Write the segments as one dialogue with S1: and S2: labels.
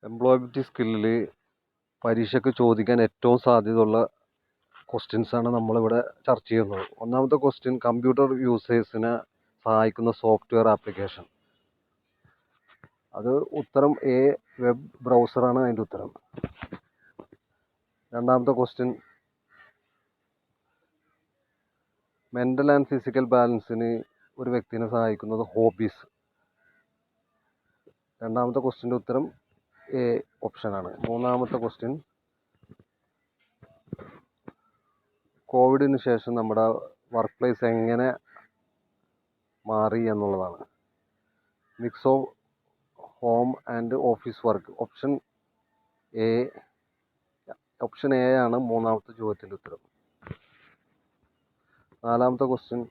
S1: Employability സ്കില്ലിൽ പരീക്ഷയ്ക്ക് ചോദിക്കാൻ ഏറ്റവും സാധ്യതയുള്ള ക്വസ്റ്റ്യൻസാണ് നമ്മളിവിടെ ചർച്ച ചെയ്യുന്നത്. ഒന്നാമത്തെ ക്വസ്റ്റ്യൻ, കമ്പ്യൂട്ടർ യൂസേഴ്സിനെ സഹായിക്കുന്ന സോഫ്റ്റ്വെയർ ആപ്ലിക്കേഷൻ. അത് ഉത്തരം എ, വെബ് ബ്രൗസറാണ് അതിൻ്റെ ഉത്തരം. രണ്ടാമത്തെ ക്വസ്റ്റ്യൻ, മെൻ്റൽ ആൻഡ് ഫിസിക്കൽ ബാലൻസിന് ഒരു വ്യക്തിനെ സഹായിക്കുന്നത് ഹോബീസ്. രണ്ടാമത്തെ ക്വസ്റ്റ്യൻ്റെ ഉത്തരം എ ഓപ്ഷനാണ്. മൂന്നാമത്തെ ക്വസ്റ്റ്യൻ, കോവിഡിന് ശേഷം നമ്മുടെ വർക്ക് പ്ലേസ് എങ്ങനെ മാറി എന്നുള്ളതാണ്. Mix of home and office work. Option A ആണ് മൂന്നാമത്തെ ചോദ്യത്തിൻ്റെ ഉത്തരം. നാലാമത്തെ ക്വസ്റ്റ്യൻ,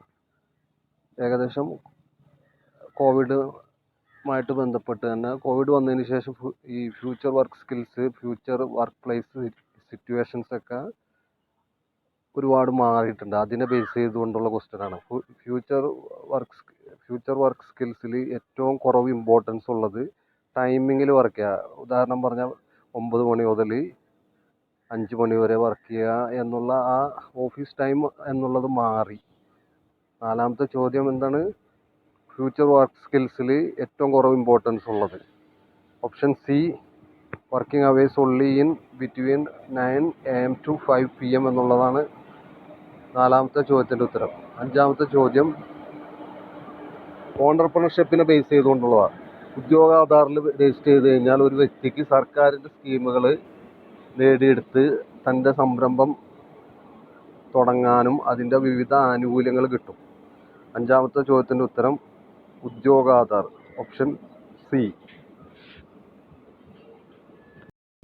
S1: ഏകദേശം കോവിഡുമായിട്ട് ബന്ധപ്പെട്ട് തന്നെ, കോവിഡ് വന്നതിന് ശേഷം ഈ future work skills, future work place situations ഒക്കെ ഒരുപാട് മാറിയിട്ടുണ്ട്. അതിനെ ബേസ് ചെയ്തുകൊണ്ടുള്ള ക്വസ്റ്റ്യനാണ്. ഫ്യൂച്ചർ വർക്ക് സ്കിൽസിൽ ഏറ്റവും കുറവ് ഇമ്പോർട്ടൻസ് ഉള്ളത് ടൈമിങ്ങിൽ വർക്ക് ചെയ്യുക. ഉദാഹരണം പറഞ്ഞാൽ 9 മണി മുതൽ 5 മണി വരെ വർക്ക് ചെയ്യുക എന്നുള്ള ആ ഓഫീസ് ടൈം എന്നുള്ളത് മാറി. നാലാമത്തെ ചോദ്യം എന്താണ്? ഫ്യൂച്ചർ വർക്ക് സ്കിൽസിൽ ഏറ്റവും കുറവ് ഇമ്പോർട്ടൻസ് ഉള്ളത്. Option C, working hours only in between 9 AM to 5 PM എന്നുള്ളതാണ് നാലാമത്തെ ചോദ്യത്തിൻ്റെ ഉത്തരം. അഞ്ചാമത്തെ ചോദ്യം ഓണ്ടർപ്രണർഷിപ്പിനെ ബേസ് ചെയ്തുകൊണ്ടുള്ളതാണ്. ഉദ്യോഗാധാറിൽ രജിസ്റ്റർ ചെയ്ത് കഴിഞ്ഞാൽ ഒരു വ്യക്തിക്ക് സർക്കാരിൻ്റെ സ്കീമുകൾ നേടിയെടുത്ത് തൻ്റെ സംരംഭം തുടങ്ങാനും അതിൻ്റെ വിവിധ ആനുകൂല്യങ്ങൾ കിട്ടും. അഞ്ചാമത്തെ ചോദ്യത്തിൻ്റെ ഉത്തരം ഉദ്യോഗാധാർ, ഓപ്ഷൻ സി.